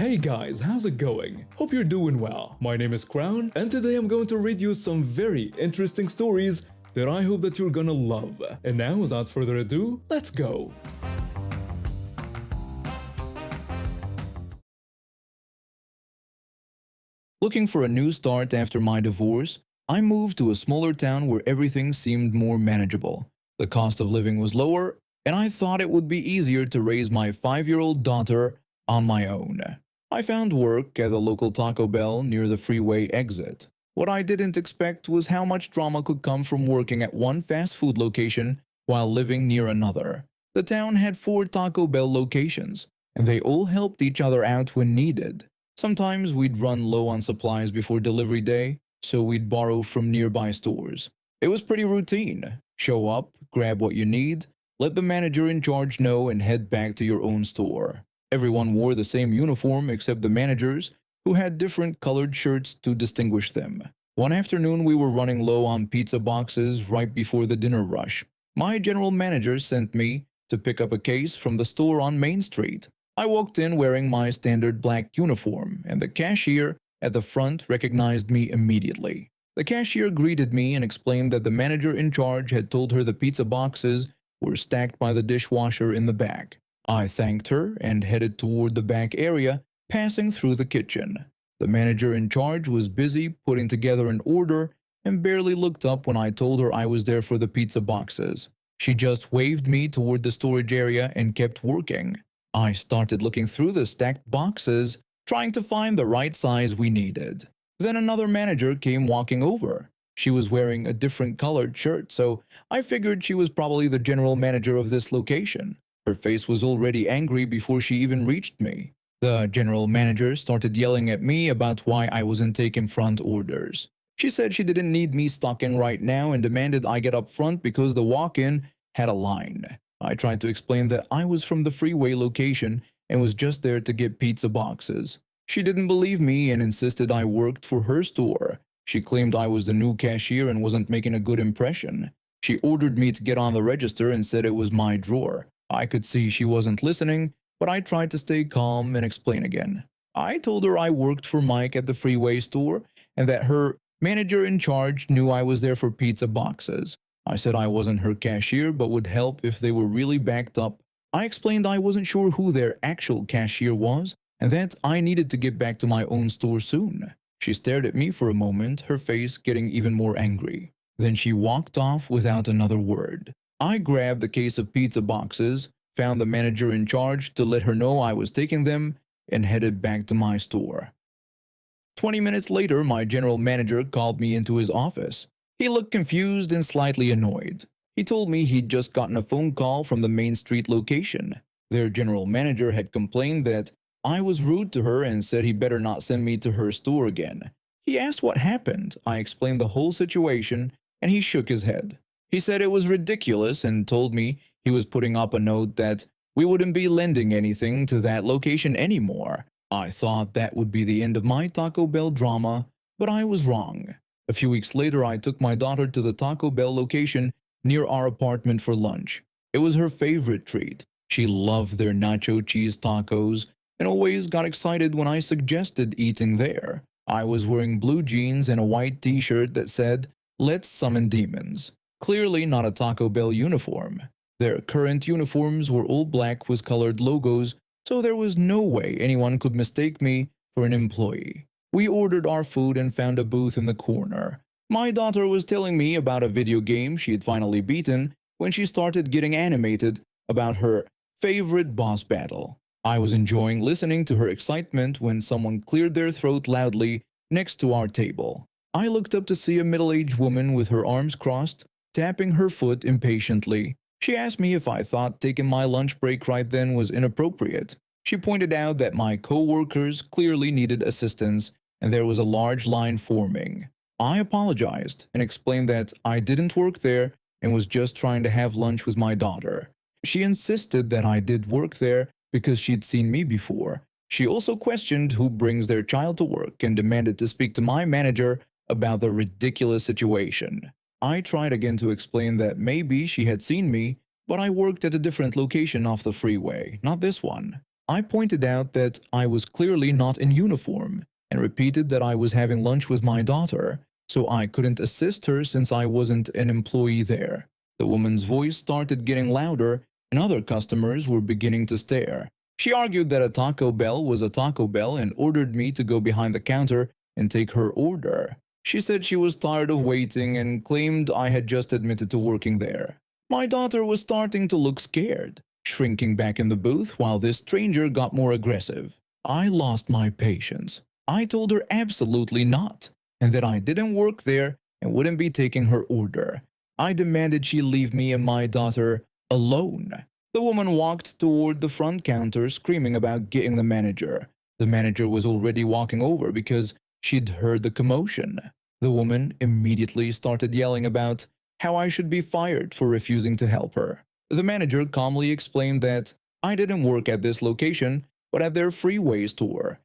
Hey guys, how's it going? Hope you're doing well. My name is Crown, and today I'm going to read you some very interesting stories that I hope that you're gonna love. And now, without further ado, let's go! Looking for a new start after my divorce, I moved to a smaller town where everything seemed more manageable. The cost of living was lower, and I thought it would be easier to raise my 5-year-old daughter on my own. I found work at the local Taco Bell near the freeway exit. What I didn't expect was how much drama could come from working at one fast food location while living near another. The town had 4 Taco Bell locations, and they all helped each other out when needed. Sometimes we'd run low on supplies before delivery day, so we'd borrow from nearby stores. It was pretty routine. Show up, grab what you need, let the manager in charge know, and head back to your own store. Everyone wore the same uniform except the managers, who had different colored shirts to distinguish them. One afternoon we were running low on pizza boxes right before the dinner rush. My general manager sent me to pick up a case from the store on Main Street. I walked in wearing my standard black uniform, and the cashier at the front recognized me immediately. The cashier greeted me and explained that the manager in charge had told her the pizza boxes were stacked by the dishwasher in the back. I thanked her and headed toward the back area, passing through the kitchen. The manager in charge was busy putting together an order and barely looked up when I told her I was there for the pizza boxes. She just waved me toward the storage area and kept working. I started looking through the stacked boxes, trying to find the right size we needed. Then another manager came walking over. She was wearing a different colored shirt, so I figured she was probably the general manager of this location. Her face was already angry before she even reached me. The general manager started yelling at me about why I wasn't taking front orders. She said she didn't need me stocking right now and demanded I get up front because the walk-in had a line. I tried to explain that I was from the freeway location and was just there to get pizza boxes. She didn't believe me and insisted I worked for her store. She claimed I was the new cashier and wasn't making a good impression. She ordered me to get on the register and said it was my drawer. I could see she wasn't listening, but I tried to stay calm and explain again. I told her I worked for Mike at the freeway store and that her manager in charge knew I was there for pizza boxes. I said I wasn't her cashier but would help if they were really backed up. I explained I wasn't sure who their actual cashier was and that I needed to get back to my own store soon. She stared at me for a moment, her face getting even more angry. Then she walked off without another word. I grabbed the case of pizza boxes, found the manager in charge to let her know I was taking them, and headed back to my store. 20 minutes later, my general manager called me into his office. He looked confused and slightly annoyed. He told me he'd just gotten a phone call from the Main Street location. Their general manager had complained that I was rude to her and said he better not send me to her store again. He asked what happened. I explained the whole situation, and he shook his head. He said it was ridiculous and told me he was putting up a note that we wouldn't be lending anything to that location anymore. I thought that would be the end of my Taco Bell drama, but I was wrong. A few weeks later, I took my daughter to the Taco Bell location near our apartment for lunch. It was her favorite treat. She loved their nacho cheese tacos and always got excited when I suggested eating there. I was wearing blue jeans and a white t-shirt that said, "Let's summon demons." Clearly not a Taco Bell uniform. Their current uniforms were all black with colored logos, so there was no way anyone could mistake me for an employee. We ordered our food and found a booth in the corner. My daughter was telling me about a video game she had finally beaten when she started getting animated about her favorite boss battle. I was enjoying listening to her excitement when someone cleared their throat loudly next to our table. I looked up to see a middle-aged woman with her arms crossed, tapping her foot impatiently. She asked me if I thought taking my lunch break right then was inappropriate. She pointed out that my co-workers clearly needed assistance and there was a large line forming. I apologized and explained that I didn't work there and was just trying to have lunch with my daughter. She insisted that I did work there because she'd seen me before. She also questioned who brings their child to work and demanded to speak to my manager about the ridiculous situation. I tried again to explain that maybe she had seen me, but I worked at a different location off the freeway, not this one. I pointed out that I was clearly not in uniform and repeated that I was having lunch with my daughter, so I couldn't assist her since I wasn't an employee there. The woman's voice started getting louder and other customers were beginning to stare. She argued that a Taco Bell was a Taco Bell and ordered me to go behind the counter and take her order. She said she was tired of waiting and claimed I had just admitted to working there. My daughter was starting to look scared, shrinking back in the booth while this stranger got more aggressive. I lost my patience. I told her absolutely not, and that I didn't work there and wouldn't be taking her order. I demanded she leave me and my daughter alone. The woman walked toward the front counter screaming about getting the manager. The manager was already walking over because she'd heard the commotion. The woman immediately started yelling about how I should be fired for refusing to help her. The manager calmly explained that I didn't work at this location but at their freeway store.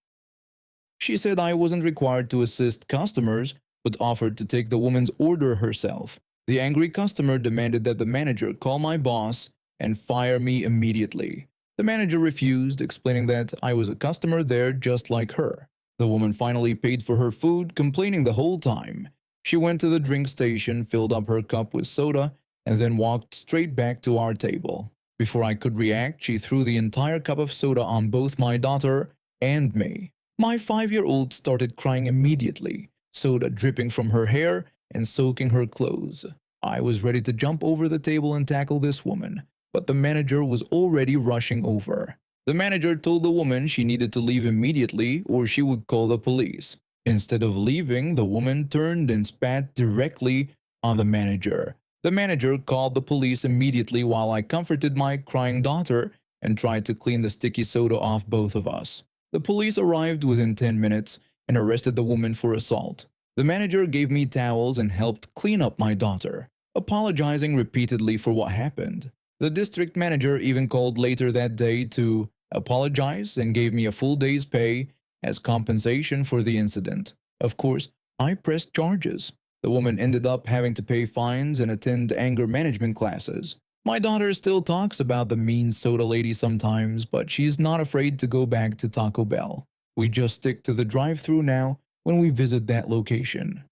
She said I wasn't required to assist customers but offered to take the woman's order herself. The angry customer demanded that the manager call my boss and fire me immediately. The manager refused, explaining that I was a customer there just like her. The woman finally paid for her food, complaining the whole time. She went to the drink station, filled up her cup with soda, and then walked straight back to our table. Before I could react, she threw the entire cup of soda on both my daughter and me. My 5-year-old started crying immediately, soda dripping from her hair and soaking her clothes. I was ready to jump over the table and tackle this woman, but the manager was already rushing over. The manager told the woman she needed to leave immediately or she would call the police. Instead of leaving, the woman turned and spat directly on the manager. The manager called the police immediately while I comforted my crying daughter and tried to clean the sticky soda off both of us. The police arrived within 10 minutes and arrested the woman for assault. The manager gave me towels and helped clean up my daughter, apologizing repeatedly for what happened. The district manager even called later that day to apologize and gave me a full day's pay as compensation for the incident. Of course, I pressed charges. The woman ended up having to pay fines and attend anger management classes. My daughter still talks about the mean soda lady sometimes, but she's not afraid to go back to Taco Bell. We just stick to the drive-thru now when we visit that location.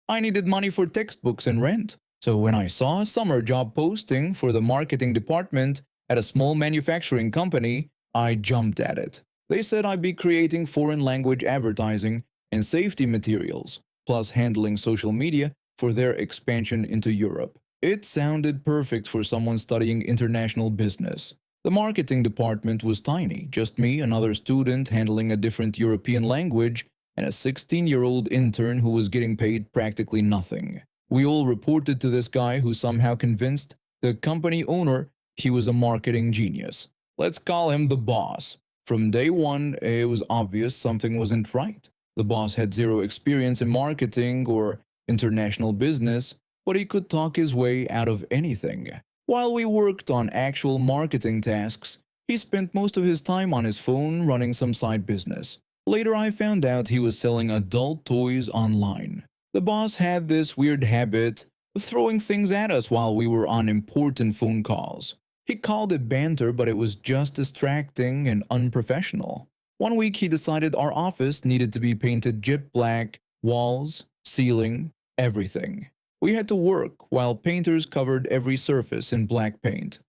I needed money for textbooks and rent, so when I saw a summer job posting for the marketing department at a small manufacturing company, I jumped at it. They said I'd be creating foreign language advertising and safety materials, plus handling social media for their expansion into Europe. It sounded perfect for someone studying international business. The marketing department was tiny, just me, another student handling a different European language, and a 16-year-old intern who was getting paid practically nothing. We all reported to this guy who somehow convinced the company owner he was a marketing genius. Let's call him the boss. From day one, it was obvious something wasn't right. The boss had zero experience in marketing or international business, but he could talk his way out of anything. While we worked on actual marketing tasks, he spent most of his time on his phone running some side business. Later I found out he was selling adult toys online. The boss had this weird habit of throwing things at us while we were on important phone calls. He called it banter, but it was just distracting and unprofessional. One week he decided our office needed to be painted jet black, walls, ceiling, everything. We had to work while painters covered every surface in black paint.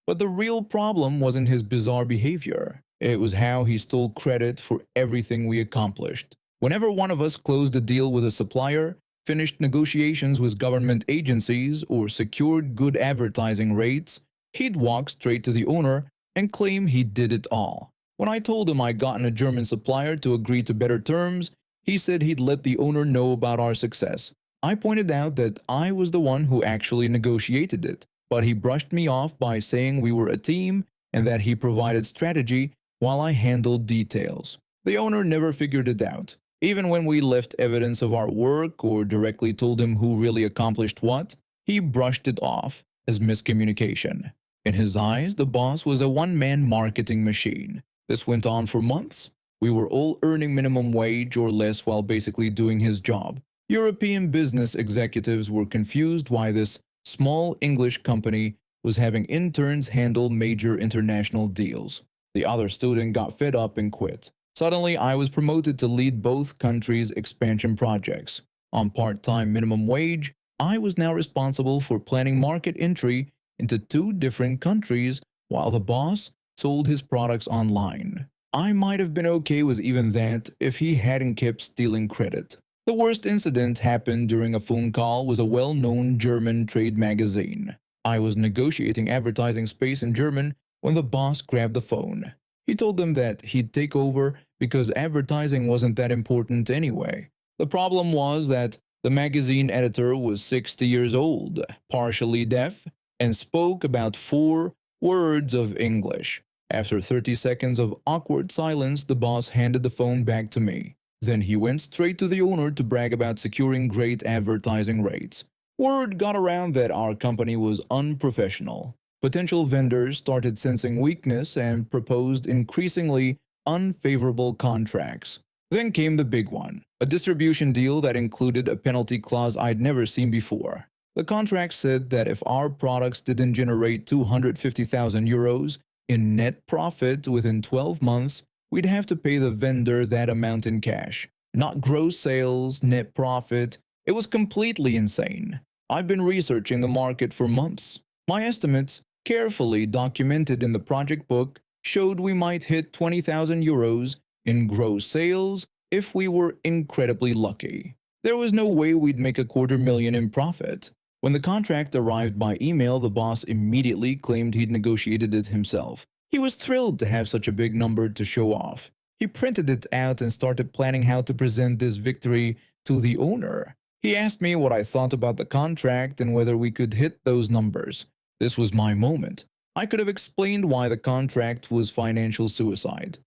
But the real problem wasn't his bizarre behavior. It was how he stole credit for everything we accomplished. Whenever one of us closed a deal with a supplier, finished negotiations with government agencies, or secured good advertising rates, he'd walk straight to the owner and claim he did it all. When I told him I'd gotten a German supplier to agree to better terms, he said he'd let the owner know about our success. I pointed out that I was the one who actually negotiated it, but he brushed me off by saying we were a team and that he provided strategy while I handled details. The owner never figured it out. Even when we left evidence of our work or directly told him who really accomplished what, he brushed it off as miscommunication. In his eyes, the boss was a one-man marketing machine. This went on for months. We were all earning minimum wage or less while basically doing his job. European business executives were confused why this small English company was having interns handle major international deals. The other student got fed up and quit. Suddenly, I was promoted to lead both countries' expansion projects. On part-time minimum wage, I was now responsible for planning market entry into two different countries while the boss sold his products online. I might have been okay with even that if he hadn't kept stealing credit. The worst incident happened during a phone call with a well-known German trade magazine. I was negotiating advertising space in German when the boss grabbed the phone. He told them that he'd take over because advertising wasn't that important anyway. The problem was that the magazine editor was 60 years old, partially deaf, and spoke about 4 words of English. After 30 seconds of awkward silence, the boss handed the phone back to me. Then he went straight to the owner to brag about securing great advertising rates. Word got around that our company was unprofessional. Potential vendors started sensing weakness and proposed increasingly unfavorable contracts. Then came the big one, a distribution deal that included a penalty clause I'd never seen before. The contract said that if our products didn't generate 250,000 euros in net profit within 12 months, we'd have to pay the vendor that amount in cash. Not gross sales, net profit. It was completely insane. I've been researching the market for months. My estimates, carefully documented in the project book, showed we might hit 20,000 euros in gross sales if we were incredibly lucky. There was no way we'd make $250,000 in profit. When the contract arrived by email, the boss immediately claimed he'd negotiated it himself. He was thrilled to have such a big number to show off. He printed it out and started planning how to present this victory to the owner. He asked me what I thought about the contract and whether we could hit those numbers. This was my moment. I could have explained why the contract was financial suicide.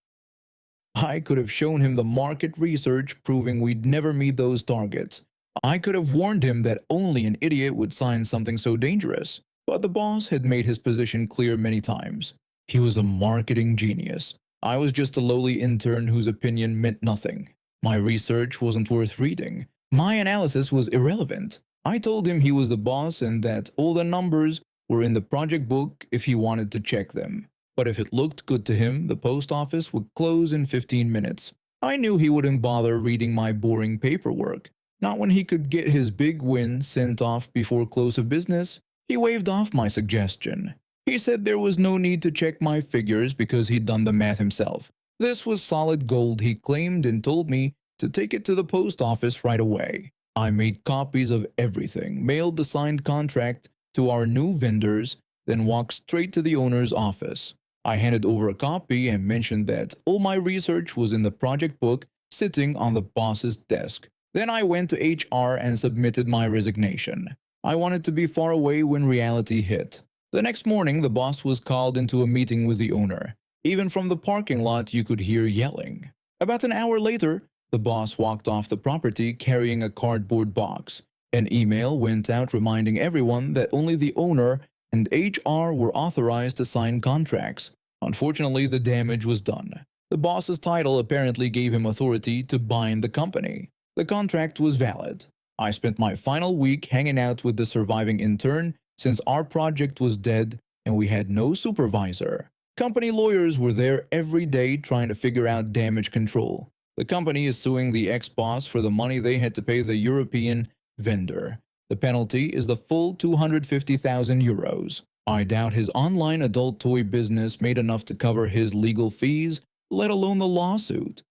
I could have shown him the market research proving we'd never meet those targets. I could have warned him that only an idiot would sign something so dangerous. But the boss had made his position clear many times. He was a marketing genius. I was just a lowly intern whose opinion meant nothing. My research wasn't worth reading. My analysis was irrelevant. I told him he was the boss and that all the numbers were in the project book if he wanted to check them. But if it looked good to him, the post office would close in 15 minutes. I knew he wouldn't bother reading my boring paperwork. Not when he could get his big win sent off before close of business. He waved off my suggestion. He said there was no need to check my figures because he'd done the math himself. This was solid gold, he claimed, and told me to take it to the post office right away. I made copies of everything, mailed the signed contract to our new vendors, then walked straight to the owner's office. I handed over a copy and mentioned that all my research was in the project book sitting on the boss's desk. Then I went to HR and submitted my resignation. I wanted to be far away when reality hit. The next morning, the boss was called into a meeting with the owner. Even from the parking lot, you could hear yelling. About an hour later, the boss walked off the property carrying a cardboard box. An email went out reminding everyone that only the owner and HR were authorized to sign contracts. Unfortunately, the damage was done. The boss's title apparently gave him authority to bind the company. The contract was valid. I spent my final week hanging out with the surviving intern since our project was dead and we had no supervisor. Company lawyers were there every day trying to figure out damage control. The company is suing the ex-boss for the money they had to pay the European vendor. The penalty is the full 250,000 euros. I doubt his online adult toy business made enough to cover his legal fees, let alone the lawsuit.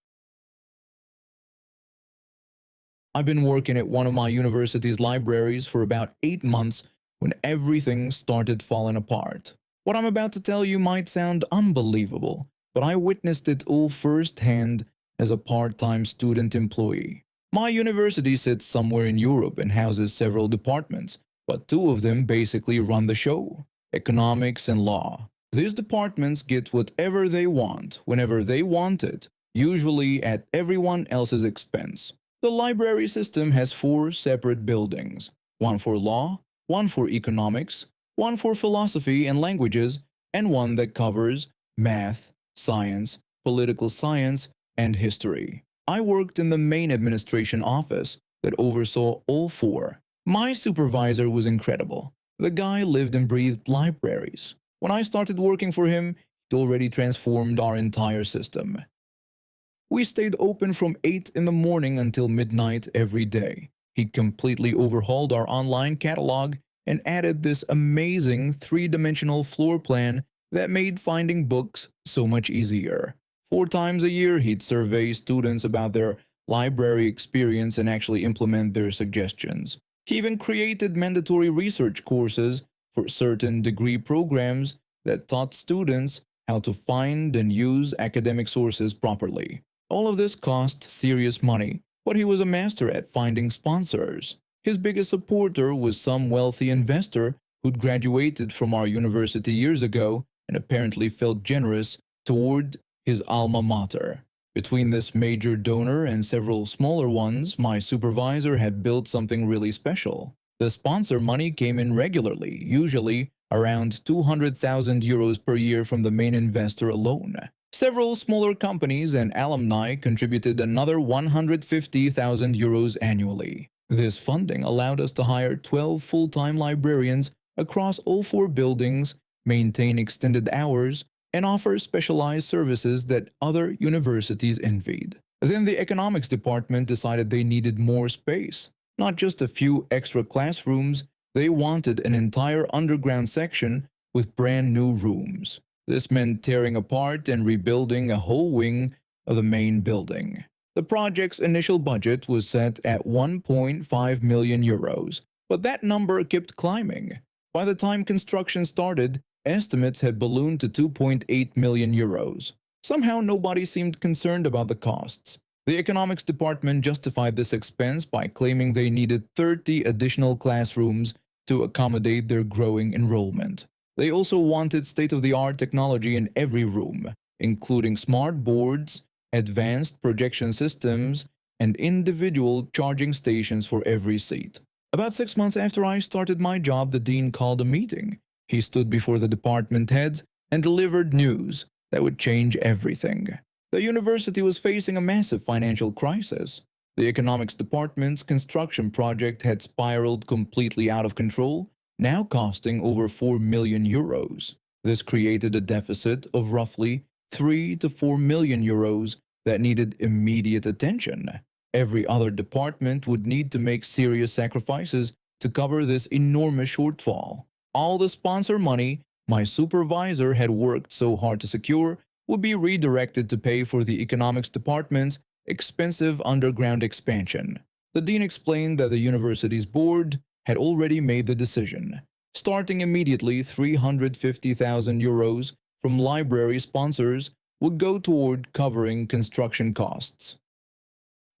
I've been working at one of my university's libraries for about 8 months when everything started falling apart. What I'm about to tell you might sound unbelievable, but I witnessed it all firsthand as a part-time student employee. My university sits somewhere in Europe and houses several departments, but 2 of them basically run the show: economics and law. These departments get whatever they want, whenever they want it, usually at everyone else's expense. The library system has 4 separate buildings, one for law, one for economics, one for philosophy and languages, and one that covers math, science, political science, and history. I worked in the main administration office that oversaw all 4. My supervisor was incredible. The guy lived and breathed libraries. When I started working for him, he'd already transformed our entire system. We stayed open from 8 in the morning until midnight every day. He completely overhauled our online catalog and added this amazing three-dimensional floor plan that made finding books so much easier. 4 times a year, he'd survey students about their library experience and actually implement their suggestions. He even created mandatory research courses for certain degree programs that taught students how to find and use academic sources properly. All of this cost serious money, but he was a master at finding sponsors. His biggest supporter was some wealthy investor who'd graduated from our university years ago and apparently felt generous toward his alma mater. Between this major donor and several smaller ones, my supervisor had built something really special. The sponsor money came in regularly, usually around 200,000 euros per year from the main investor alone. Several smaller companies and alumni contributed another 150,000 euros annually. This funding allowed us to hire 12 full-time librarians across all 4 buildings, maintain extended hours, and offer specialized services that other universities envied. Then the economics department decided they needed more space. Not just a few extra classrooms, they wanted an entire underground section with brand new rooms. This meant tearing apart and rebuilding a whole wing of the main building. The project's initial budget was set at 1.5 million euros, but that number kept climbing. By the time construction started, estimates had ballooned to 2.8 million euros. Somehow nobody seemed concerned about the costs. The economics department justified this expense by claiming they needed 30 additional classrooms to accommodate their growing enrollment. They also wanted state-of-the-art technology in every room, including smart boards, advanced projection systems, and individual charging stations for every seat. About 6 months after I started my job, the dean called a meeting. He stood before the department heads and delivered news that would change everything. The university was facing a massive financial crisis. The economics department's construction project had spiraled completely out of control, now costing over 4 million euros. This created a deficit of roughly 3 to 4 million euros that needed immediate attention. Every other department would need to make serious sacrifices to cover this enormous shortfall. All the sponsor money my supervisor had worked so hard to secure would be redirected to pay for the economics department's expensive underground expansion. The dean explained that the university's board had already made the decision. Starting immediately, 350,000 euros from library sponsors would go toward covering construction costs.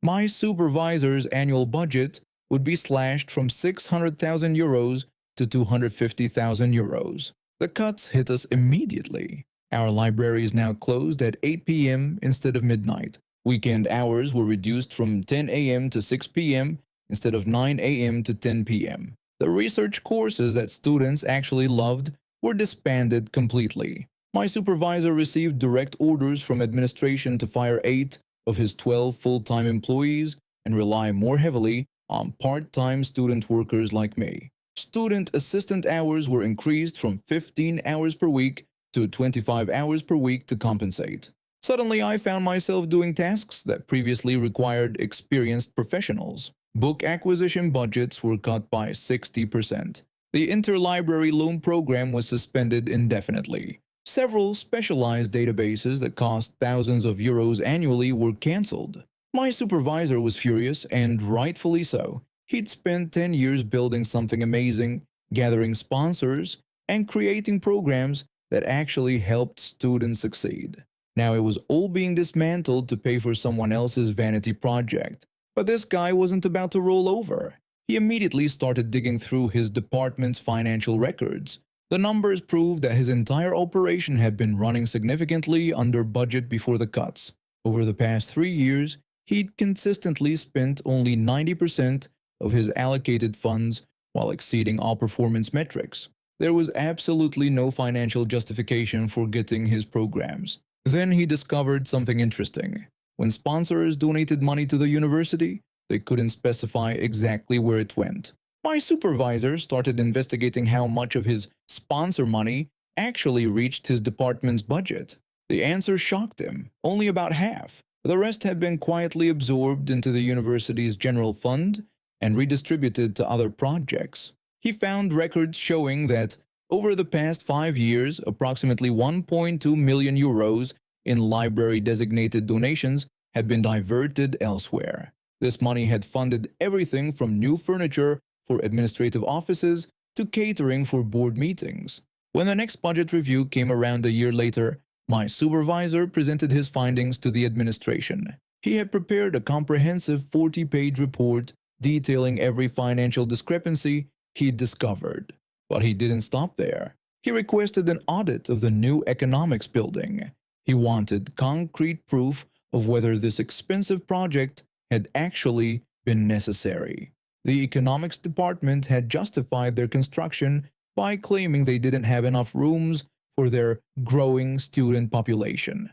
My supervisor's annual budget would be slashed from 600,000 euros to 250,000 euros. The cuts hit us immediately. Our library is now closed at 8 p.m. instead of midnight. Weekend hours were reduced from 10 a.m. to 6 p.m. instead of 9 a.m. to 10 p.m. The research courses that students actually loved were disbanded completely. My supervisor received direct orders from administration to fire 8 of his 12 full-time employees and rely more heavily on part-time student workers like me. Student assistant hours were increased from 15 hours per week to 25 hours per week to compensate. Suddenly, I found myself doing tasks that previously required experienced professionals. Book acquisition budgets were cut by 60%. The interlibrary loan program was suspended indefinitely. Several specialized databases that cost thousands of euros annually were cancelled. My supervisor was furious, and rightfully so. He'd spent 10 years building something amazing, gathering sponsors, and creating programs that actually helped students succeed. Now it was all being dismantled to pay for someone else's vanity project. But this guy wasn't about to roll over. He immediately started digging through his department's financial records. The numbers proved that his entire operation had been running significantly under budget before the cuts. Over the past 3 years, he'd consistently spent only 90% of his allocated funds while exceeding all performance metrics. There was absolutely no financial justification for getting his programs. Then he discovered something interesting. When sponsors donated money to the university, they couldn't specify exactly where it went. My supervisor started investigating how much of his sponsor money actually reached his department's budget. The answer shocked him, only about half. The rest had been quietly absorbed into the university's general fund and redistributed to other projects. He found records showing that over the past 5 years, approximately 1.2 million euros in library-designated donations had been diverted elsewhere. This money had funded everything from new furniture for administrative offices to catering for board meetings. When the next budget review came around a year later, my supervisor presented his findings to the administration. He had prepared a comprehensive 40-page report detailing every financial discrepancy he'd discovered. But he didn't stop there. He requested an audit of the new economics building. He wanted concrete proof of whether this expensive project had actually been necessary. The economics department had justified their construction by claiming they didn't have enough rooms for their growing student population.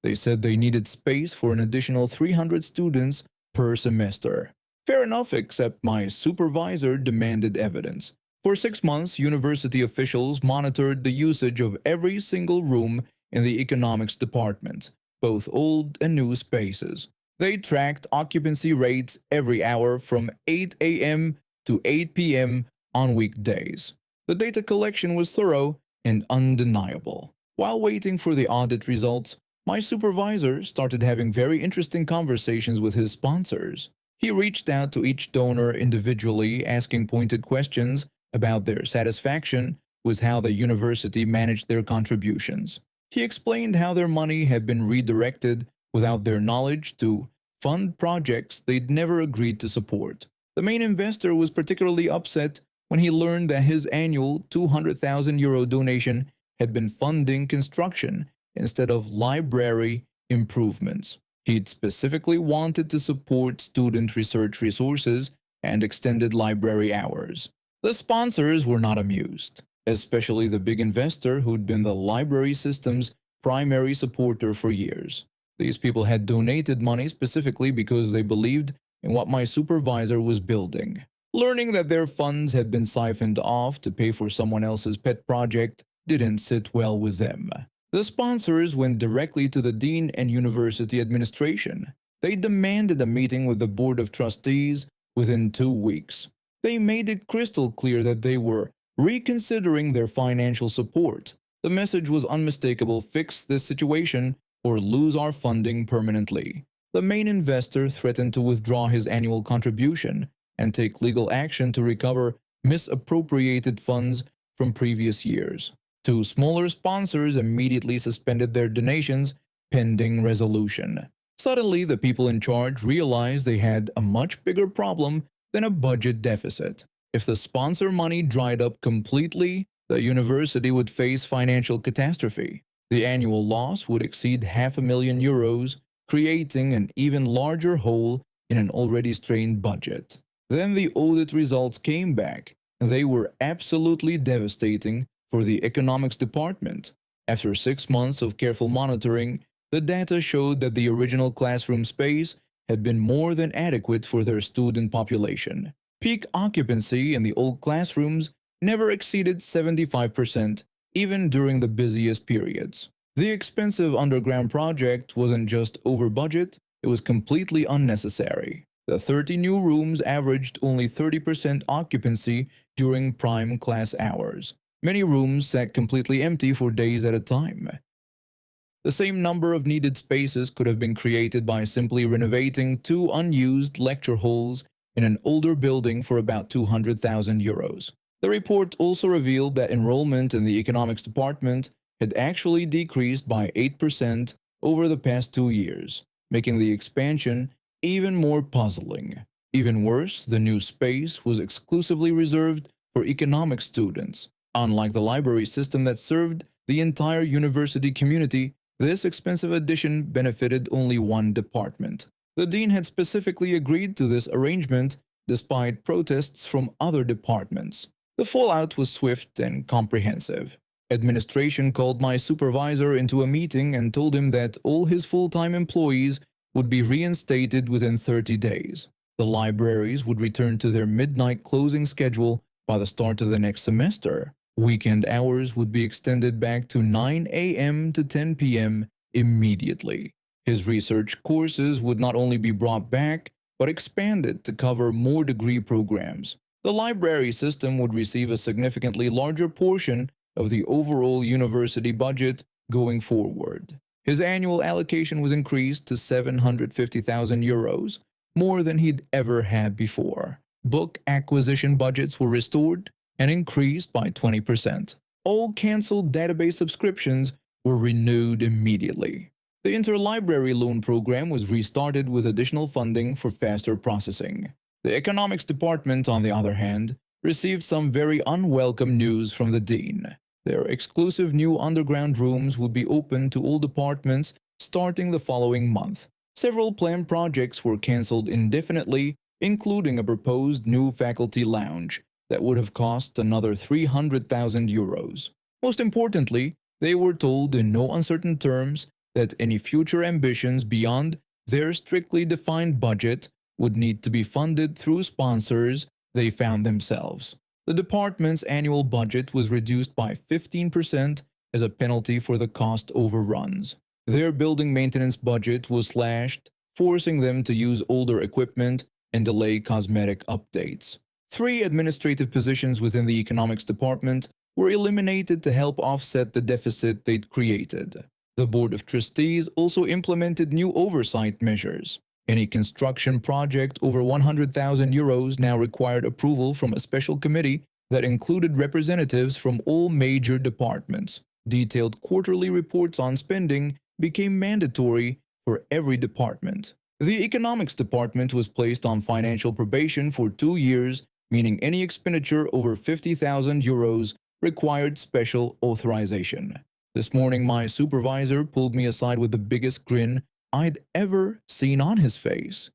They said they needed space for an additional 300 students per semester. Fair enough, except my supervisor demanded evidence. For 6 months, university officials monitored the usage of every single room in the economics department, both old and new spaces. They tracked occupancy rates every hour from 8 a.m. to 8 p.m. on weekdays. The data collection was thorough and undeniable. While waiting for the audit results, my supervisor started having very interesting conversations with his sponsors. He reached out to each donor individually, asking pointed questions about their satisfaction with how the university managed their contributions. He explained how their money had been redirected without their knowledge to fund projects they'd never agreed to support. The main investor was particularly upset when he learned that his annual 200,000 euro donation had been funding construction instead of library improvements. He'd specifically wanted to support student research resources and extended library hours. The sponsors were not amused, especially the big investor who'd been the library system's primary supporter for years. These people had donated money specifically because they believed in what my supervisor was building. Learning that their funds had been siphoned off to pay for someone else's pet project didn't sit well with them. The sponsors went directly to the dean and university administration. They demanded a meeting with the board of trustees within 2 weeks. They made it crystal clear that they were reconsidering their financial support. The message was unmistakable: fix this situation or lose our funding permanently. The main investor threatened to withdraw his annual contribution and take legal action to recover misappropriated funds from previous years. 2 smaller sponsors immediately suspended their donations pending resolution. Suddenly, the people in charge realized they had a much bigger problem than a budget deficit. If the sponsor money dried up completely, the university would face financial catastrophe. The annual loss would exceed €500,000, creating an even larger hole in an already strained budget. Then the audit results came back, and they were absolutely devastating for the economics department. After 6 months of careful monitoring, the data showed that the original classroom space had been more than adequate for their student population. Peak occupancy in the old classrooms never exceeded 75%, even during the busiest periods. The expensive underground project wasn't just over budget, it was completely unnecessary. The 30 new rooms averaged only 30% occupancy during prime class hours. Many rooms sat completely empty for days at a time. The same number of needed spaces could have been created by simply renovating 2 unused lecture halls in an older building for about €200,000. The report also revealed that enrollment in the economics department had actually decreased by 8% over the past 2 years, making the expansion even more puzzling. Even worse, the new space was exclusively reserved for economics students. Unlike the library system that served the entire university community, this expensive addition benefited only one department. The dean had specifically agreed to this arrangement despite protests from other departments. The fallout was swift and comprehensive. Administration called my supervisor into a meeting and told him that all his full-time employees would be reinstated within 30 days. The libraries would return to their midnight closing schedule by the start of the next semester. Weekend hours would be extended back to 9 a.m. to 10 p.m. immediately. His research courses would not only be brought back, but expanded to cover more degree programs. The library system would receive a significantly larger portion of the overall university budget going forward. His annual allocation was increased to 750,000 euros, more than he'd ever had before. Book acquisition budgets were restored and increased by 20%. All cancelled database subscriptions were renewed immediately. The interlibrary loan program was restarted with additional funding for faster processing. The economics department, on the other hand, received some very unwelcome news from the dean. Their exclusive new underground rooms would be open to all departments starting the following month. Several planned projects were cancelled indefinitely, including a proposed new faculty lounge that would have cost another 300,000 euros. Most importantly, they were told in no uncertain terms that any future ambitions beyond their strictly defined budget would need to be funded through sponsors they found themselves. The department's annual budget was reduced by 15% as a penalty for the cost overruns. Their building maintenance budget was slashed, forcing them to use older equipment and delay cosmetic updates. 3 administrative positions within the economics department were eliminated to help offset the deficit they'd created. The Board of Trustees also implemented new oversight measures. Any construction project over 100,000 euros now required approval from a special committee that included representatives from all major departments. Detailed quarterly reports on spending became mandatory for every department. The economics department was placed on financial probation for 2 years, meaning any expenditure over 50,000 euros required special authorization. This morning, my supervisor pulled me aside with the biggest grin I'd ever seen on his face.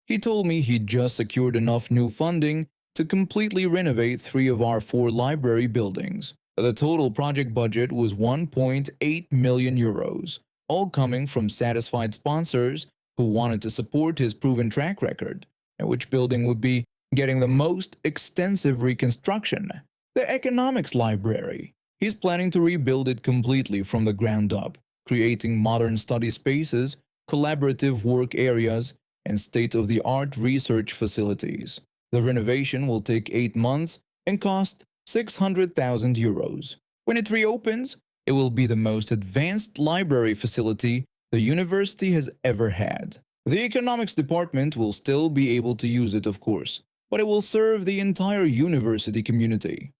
He told me he'd just secured enough new funding to completely renovate 3 of our 4 library buildings. The total project budget was 1.8 million euros, all coming from satisfied sponsors who wanted to support his proven track record, and which building would be getting the most extensive reconstruction. The economics library. He's planning to rebuild it completely from the ground up, creating modern study spaces, collaborative work areas, and state-of-the-art research facilities. The renovation will take 8 months and cost 600,000 euros. When it reopens, it will be the most advanced library facility the university has ever had. The economics department will still be able to use it, of course, but it will serve the entire university community.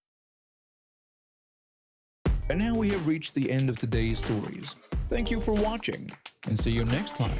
And now we have reached the end of today's stories. Thank you for watching, and see you next time.